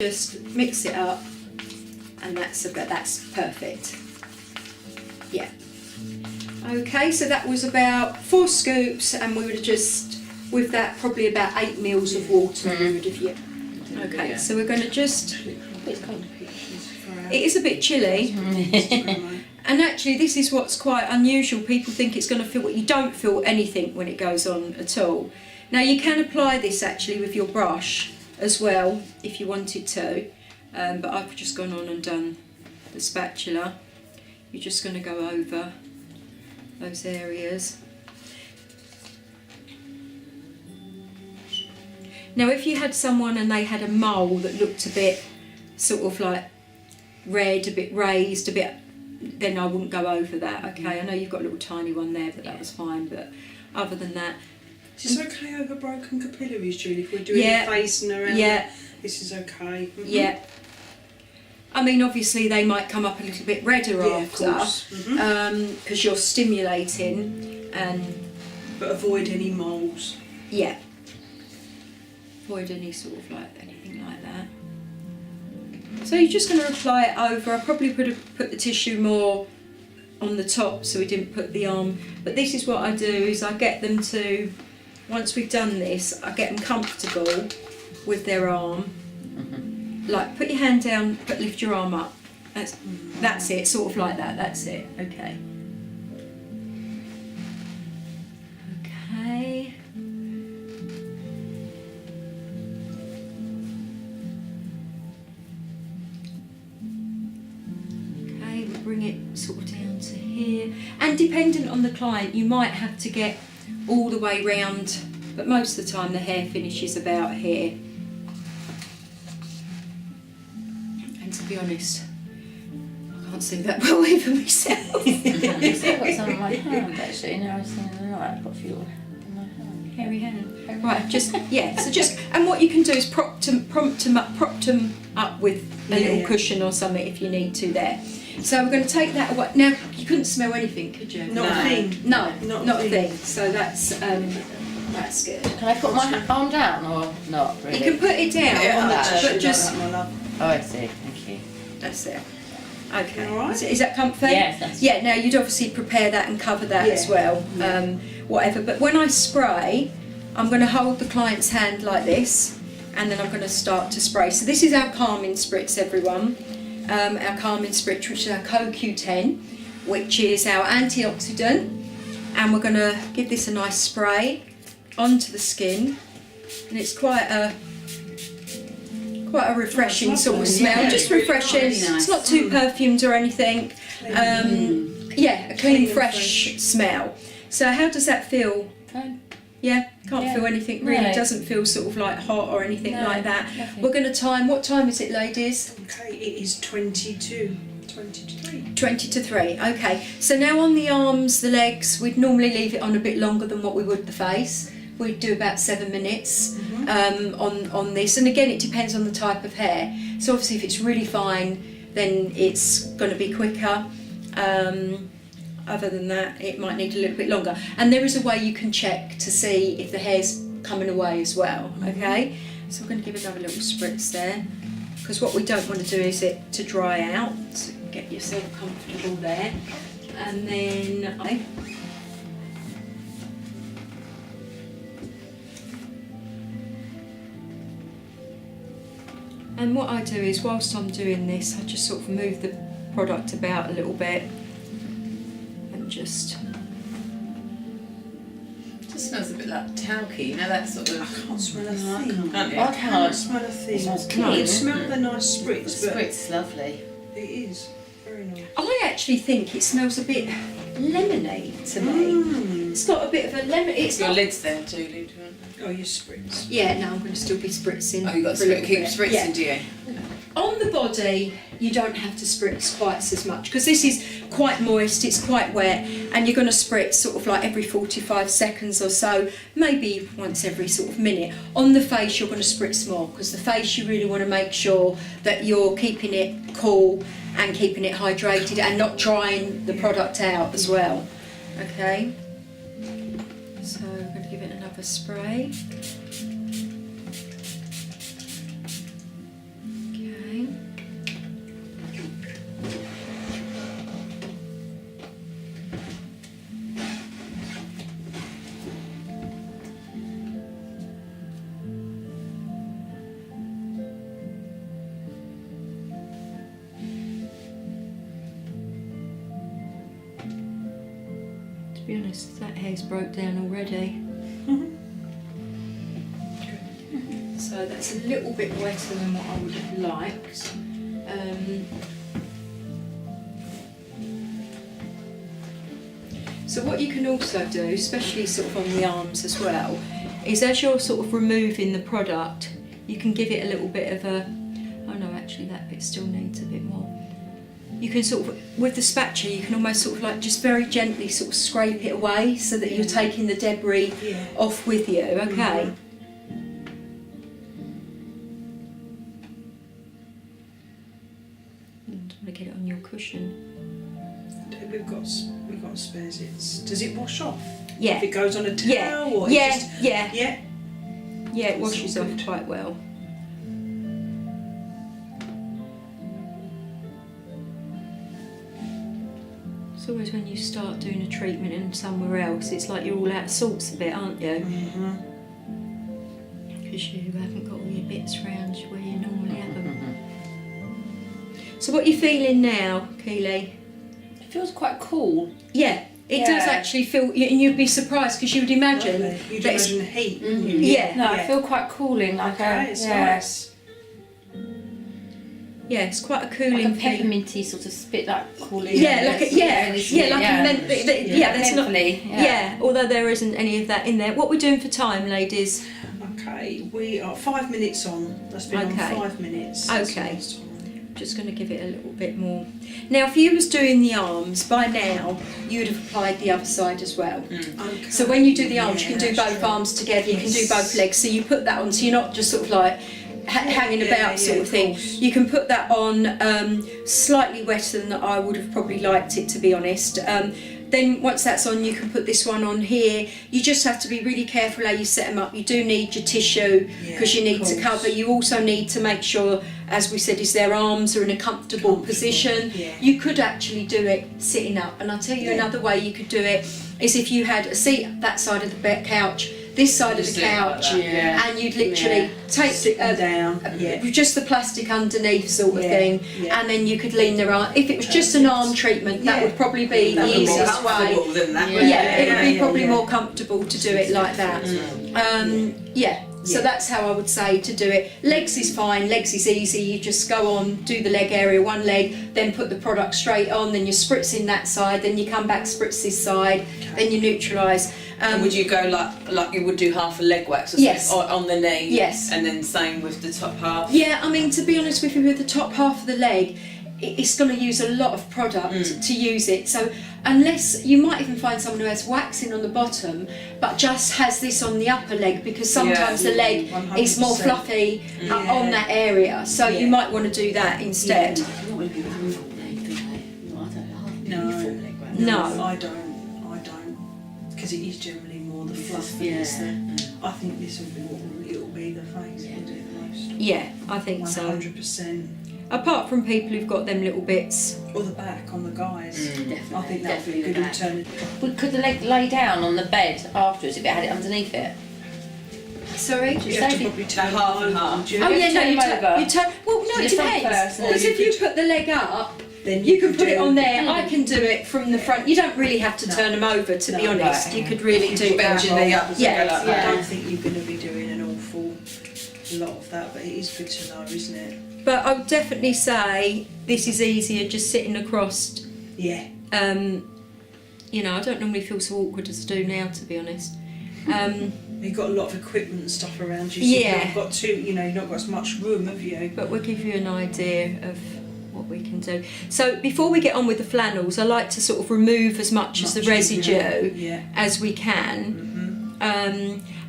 Just mix it up, and that's perfect. Yeah. Okay, so that was about 4 scoops, and we would have just, with that, probably about 8 mils of water we would have used. Okay, so we're going to just, it is a bit chilly, and actually this is what's quite unusual. People think it's going to feel, you don't feel anything when it goes on at all. Now you can apply this actually with your brush as well if you wanted to, but I've just gone on and done the spatula. You're just going to go over those areas. Now if you had someone and they had a mole that looked a bit sort of like red, a bit raised, a bit, then I wouldn't go over that. Okay, I know you've got a little tiny one there, but that was fine. But other than that, is this okay over broken capillaries, Julie? If we're doing the face and around, this is okay. Yeah. I mean, obviously they might come up a little bit redder after, because you're stimulating, but avoid any moles. Yeah. Avoid any sort of like anything like that. So you're just going to apply it over. I probably would have put the tissue more on the top so we didn't put the arm. But this is what I do, is I get them to, once we've done this, I get them comfortable with their arm. Like put your hand down, but lift your arm up. That's it, sort of like that, that's it. Okay. Okay. Okay, we'll bring it sort of down to here. And dependent on the client, you might have to get all the way round, but most of the time the hair finishes about here. To be honest, I can't see that well even myself. I've still got some on my hand actually. Now I've seen the light, I've got a few on my hand. Hairy hand. Right, just so just, and what you can do is prop them up with a little cushion or something if you need to there. So we're going to take that away. Now you couldn't smell anything, could you? Not a thing. No, not a thing. So that's good. Can I put my arm down or not really? You can put it down on the, but just. Oh, I see. Thank you. That's it. Okay. All right. Is that comfy? Yes. That's yeah. Now you'd obviously prepare that and cover that as well. Whatever. But when I spray, I'm going to hold the client's hand like this, and then I'm going to start to spray. So this is our calming spritz, everyone. Our calming spritz, which is our CoQ10, which is our antioxidant, and we're going to give this a nice spray onto the skin, and it's quite a refreshing sort of smell, just refreshing. Really nice. It's not too perfumed or anything. A clean, fresh smell. So how does that feel? Fine. Yeah, can't feel anything really. No. Doesn't feel sort of like hot or anything like that. Nothing. We're going to time. What time is it, ladies? Okay, it is 20 to 3. 20 to 3. Okay. So now on the arms, the legs, we'd normally leave it on a bit longer than what we would the face. We'd do about 7 minutes on this, and again it depends on the type of hair. So obviously if it's really fine, then it's going to be quicker. Other than that, it might need a little bit longer. And there is a way you can check to see if the hair's coming away as well. Okay, so we're going to give another little spritz there, because what we don't want to do is it to dry out. So get yourself comfortable there, and then And what I do is, whilst I'm doing this, I just sort of move the product about a little bit and just. It just smells a bit like talky, you know, that sort of. I can't smell a thing. Can't you? I can't smell a thing. It smells You clean. can smell the nice spritz, but Spritz is lovely. it is very nice. I actually think it smells a bit lemony to me. It's got a bit of a lemon. It's Your not. lid's there too, Luke. Oh, your spritz. Yeah, no, I'm going to still be spritzing. Oh, you've got for a to little keep bit. spritzing, do you? On the body, you don't have to spritz quite as much, because this is quite moist, it's quite wet, and you're going to spritz sort of like every 45 seconds or so, maybe once every sort of minute. On the face, you're going to spritz more, because the face you really want to make sure that you're keeping it cool and keeping it hydrated and not drying the product out as well. Okay, so I'm going to give it another spray. be honest, that hair's broke down already. So that's a little bit wetter than what I would have liked. So what you can also do, especially sort of on the arms as well, is as you're sort of removing the product, you can give it a little bit of a, oh no, actually that bit still needs a bit more. You can sort of, with the spatula, you can almost sort of like just very gently sort of scrape it away so that you're taking the debris off with you, okay? And I'm going to get it on your cushion. We've got spares. Does it wash off? Yeah. If it goes on a towel or yeah, it just, yeah. Yeah, it washes off quite well. It's always when you start doing a treatment in somewhere else, it's like you're all out of sorts a bit, aren't you? Because you haven't got all your bits round where you normally have them. So what are you feeling now, Keely? It feels quite cool. Yeah, it does actually feel, and you'd be surprised because you would imagine You'd that imagine the heat, wouldn't you? Yeah. No, I feel quite cooling, like It's nice. Yeah, it's quite a like cooling a thing. pepperminty sort of spit, like cooling. Yeah, like a, there's not. Mentally, Yeah, although there isn't any of that in there. What we're doing for time, ladies? Okay, we are 5 minutes on. That's been on 5 minutes. Okay. Just going to give it a little bit more. Now, if you was doing the arms, by now you'd have applied the other side as well. Okay. So when you do the arms, you can do both arms together, you can do both legs. So you put that on, so you're not just sort of like hanging about sort of thing. You can put that on slightly wetter than I would have probably liked it, to be honest. Then once that's on, you can put this one on here. You just have to be really careful how you set them up. You do need your tissue because you need to cover. You also need to make sure, as we said, is their arms are in a comfortable position. You could actually do it sitting up. And I'll tell you another way you could do it is if you had a seat that side of the couch, this side of the couch, and you'd literally take down with just the plastic underneath sort of thing, and then you could lean their arm. If it was just an arm treatment, that would probably be the easiest way. It would be probably more comfortable to do it like that. So that's how I would say to do it. Legs is fine, legs is easy. You just go on, do the leg area, one leg, then put the product straight on, then you spritz in that side, then you come back, spritz this side, then you neutralise. And would you go like you would do half a leg wax or something on the knee? Yes. And then same with the top half? Yeah, I mean, to be honest with you, with the top half of the leg, it's going to use a lot of product to use it. So unless, you might even find someone who has waxing on the bottom but just has this on the upper leg, because sometimes the leg 100%. is more fluffy on that area. So you might want to do that instead. No. I don't. Because it is generally more the fluffiness. I think this will be what it will be, the face will do the most. Yeah, I think 100%. Apart from people who've got them little bits. Or the back on the guys. I think that would be a good alternative. Could the leg lay down on the bed afterwards if it had it underneath it? Sorry? You have to probably turn half and half. Oh yeah, no, you turn. Well, no, it depends. Because if you put the leg up, then you can put it on there. I can do it from the front. You don't really have to turn them over, to be honest. You could really do bend your knee up. I don't think you're going to be doing an awful lot of that, but it is good to know, isn't it? But I would definitely say this is easier just sitting across. Yeah. You know, I don't normally feel so awkward as I do now, to be honest. You've got a lot of equipment and stuff around you, so you've got you've not got as much room, have you? But we'll give you an idea of what we can do. So before we get on with the flannels, I like to sort of remove as much as the residue as we can.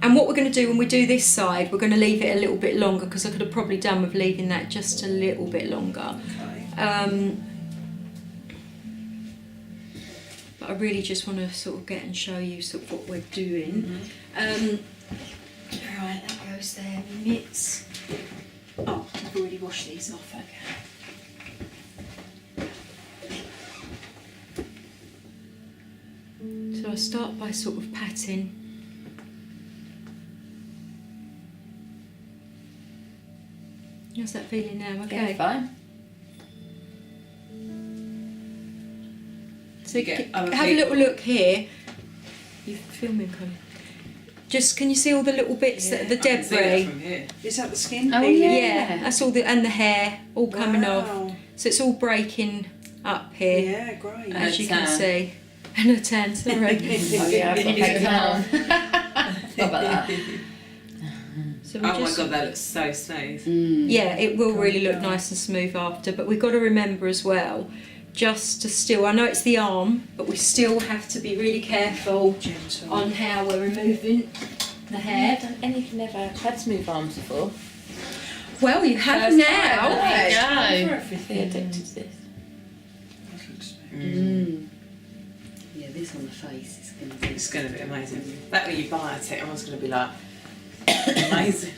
And what we're going to do when we do this side, we're going to leave it a little bit longer, because I could have probably done with leaving that just a little bit longer. Okay. But I really just want to sort of get and show you sort of what we're doing. Right, that goes there. Mitts. Oh, I've already washed these off. Okay. So I start by sort of patting. How's that feeling now? Okay. Yeah, fine. So have a little look here. You're filming, Colin. Just, can you see all the little bits, Yeah, the I can see that debris? from here. Is that the skin? Oh, peeling? Yeah, that's all and the hair all coming off. Wow. So it's all breaking up here, Yeah, great. as you can tan. see. And a tan, sorry. Oh yeah, I've got a down. Not about that. So we Oh my just, god, that looks so smooth. yeah, it will really look God. nice and smooth after, but we've got to remember as well, just to still, I know it's the arm, but we still have to be really careful Gentle. on how we're removing the hair. And you've never had smooth arms before. Well, you have First now. time. There you For go. everything. Be addicted to this. That looks smooth. Yeah, this on the face is going to be. It's going to be amazing. That when you buy it, everyone's going to be like, amazing.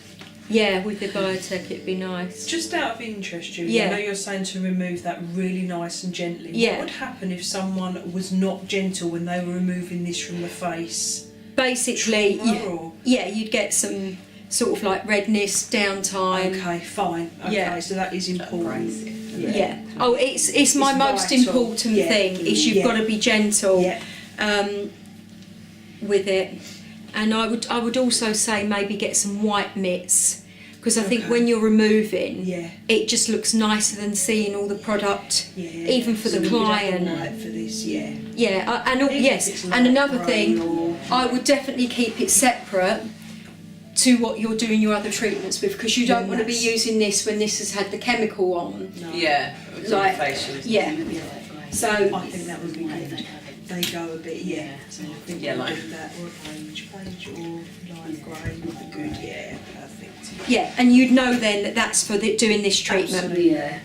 Yeah, with the biotech it'd be nice. Just out of interest, Julie, Yeah. I know you're saying to remove that really nice and gently. Yeah. What would happen if someone was not gentle when they were removing this from the face? Basically, Or- yeah, you'd get some sort of like redness, downtime. Okay, fine. Okay, Yeah. so that is important. Yeah. Oh, it's my It's most vital. important Yeah. thing is you've Yeah. got to be gentle Yeah. with it, and I would also say maybe get some white mitts, because I think Okay. when you're removing, Yeah. it just looks nicer than seeing all the product. Yeah. Even for the So we'd have a client. white for this, yeah. Yeah, and Even if yes, it's and light another grey thing, or- I would definitely keep it separate to what you're doing your other treatments with, because you don't Yeah, want to be that's- using this when this has had the chemical on. No. Yeah, it was all Like, facials. Yeah. So I think that would be good. They go a bit, yeah. So I think Yeah, we'll like- do that, or a beige or light grey would be good, yeah, perfect. yeah, and you'd know then that that's for doing this treatment. Absolutely. Yeah.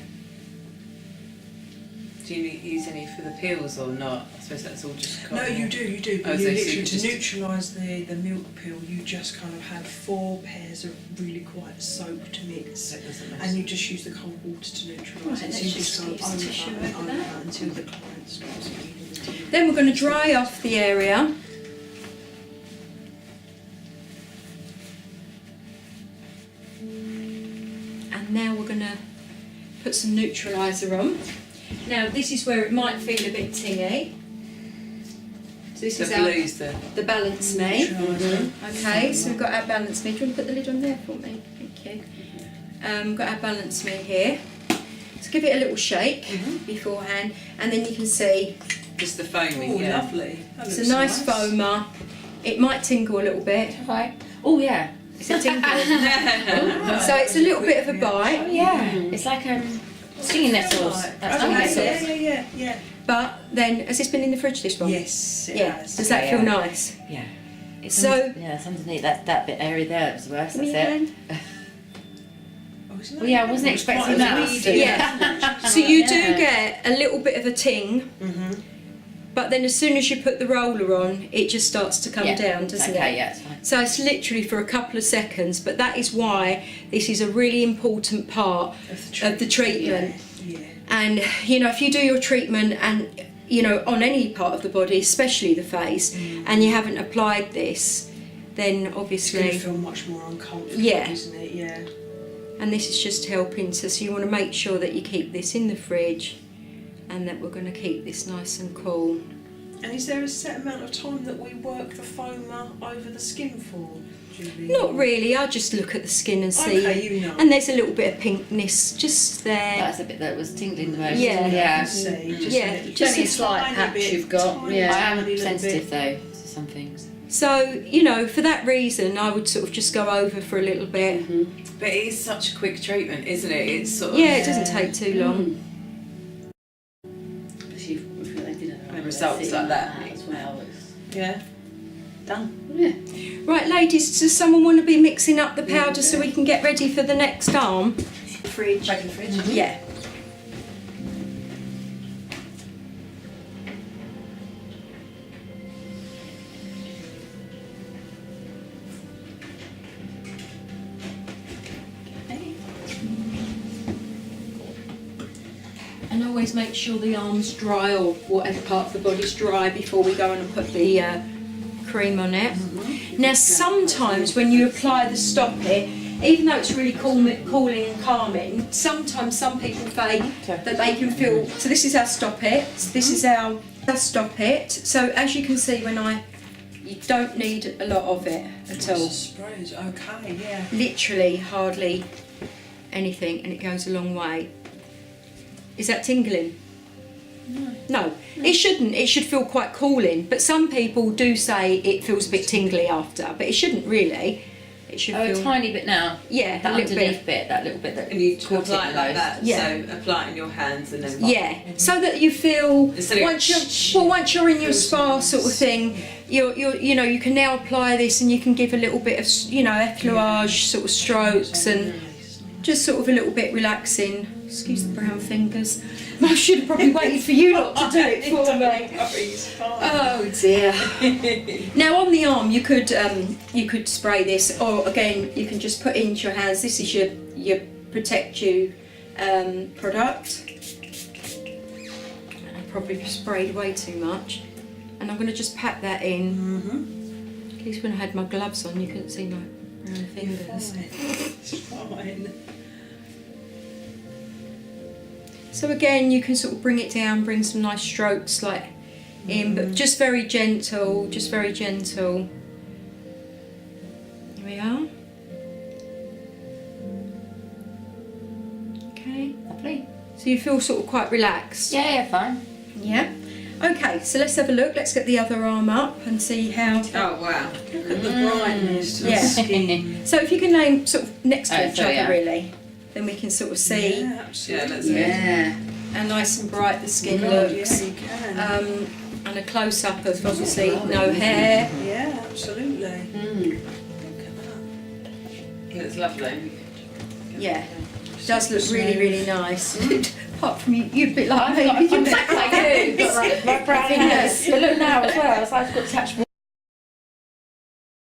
Do you use any for the peels or not? I suppose that's all just No, cotton. you do, Oh, but so you you literally, could to just- neutralise the milk peel, you just kind of have 4 pairs of really quite soaked mitts, and you just use the cold water to neutralise Right, it, so let's you just just go keep some tissue over and over over that. until the client stops feeling the tea. Then we're going to dry off the area. And now we're going to put some neutraliser on. Now this is where it might feel a bit tingy. So this The is our, blue's the balance me. Neutraliser. Okay, so we've got our balance me. Do you want to put the lid on there for me? Thank you. We've got our balance me here. So give it a little shake beforehand, and then you can see just the Oh, foaming. Yeah. lovely. That it's a looks nice foamer. It might tingle a little bit. Right. Oh yeah. It's a tingle. So it's a little bit of a Oh bite, yeah. It's like stinging nettles. That's Okay. nice. Yeah. but then has this been in the fridge, this one? Yes, it Yeah. has. Does that feel nice? Yeah. It's So- yeah, it's underneath that bit area there. It's worse. Give me That's your it. hand. Oh, isn't Well, yeah, I that- wasn't it's quite expecting that. immediate. Yeah. So you do Yeah. get a little bit of a ting, Mhm. but then as soon as you put the roller on, it just starts to come Yeah. down, doesn't Okay, it? yeah, it's fine. So it's literally for a couple of seconds, but that is why this is a really important part of the treatment. Yeah. And you know, if you do your treatment and you know on any part of the body, especially the face, and you haven't applied this, then It's going to obviously, feel much more uncomfortable, Yeah. isn't it? Yeah. and this is just helping. So you want to make sure that you keep this in the fridge, and that we're going to keep this nice and cool. And is there a set amount of time that we work the foamer over the skin for, Julie? Not really. I just look at the skin and see. Okay, you know. And there's a little bit of pinkness just there. That's the bit that was tingling the most. Yeah. Yeah. See, just Yeah, a little- just only a slight tiny patch bit, you've got, tiny, yeah. I am tiny little sensitive bit. though to some things. So you know, for that reason, I would sort of just go over for a little bit. But it is such a quick treatment, isn't it? It's sort of. Yeah, it doesn't take too long. Especially if they did it. The results like that. as well. It's, Yeah. Done. yeah. Right, ladies, does someone want to be mixing up the powder so we can get ready for the next arm? Fridge. Back in the fridge. Yeah. And always make sure the arm's dry or whatever part of the body's dry before we go in and put the cream on it. Now sometimes when you apply the Stop It, even though it's really cooling and calming, sometimes some people say that they can feel, so this is our Stop It, this is our Stop It. So as you can see when I You don't need a lot of it at all. Sprays, okay, yeah. Literally hardly anything, and it goes a long way. Is that tingling? No, it shouldn't. It should feel quite cooling, but some people do say it feels a bit tingly after, but it shouldn't really. It should Oh, feel a tiny bit now. yeah, That a little underneath bit. that little bit that And you caught apply it it like close. that. Yeah. So apply it in your hands and then. Yeah, so that you feel Instead of once you're in your spa sort of thing, you're you know, you can now apply this and you can give a little bit of effleurage sort of strokes and just sort of a little bit relaxing. Excuse the brown fingers. I should have probably waited for you lot to do it for me. Oh dear. Now on the arm you could spray this, or again you can just put into your hands. This is your Protect You product. I probably sprayed way too much, and I'm going to just pat that in. Mm-hmm. At least when I had my gloves on you couldn't see my brown fingers. It's fine. So again, you can sort of bring it down, bring some nice strokes like in, but just very gentle, just very gentle. Here we are. Okay. Lovely. So you feel sort of quite relaxed. Yeah, fine. Yeah. Okay, so let's have a look. Let's get the other arm up and see how. Oh wow. Look at the brightness of Yeah. the skin. So if you can lay 'em sort of next to Oh, each so other, yeah. really, then we can sort of see Yeah, absolutely. Yeah, that's good. Yeah. how nice and bright the skin God, looks. yeah, you can. And a close up of obviously no hair. Yeah, absolutely. Mm. Look at that. It's lovely. Yeah, it does look really, really nice. Apart from you a bit like I've me. got, with your I'm exactly like you. Got like my brown fingers. But look now as well. It's like I've got detachable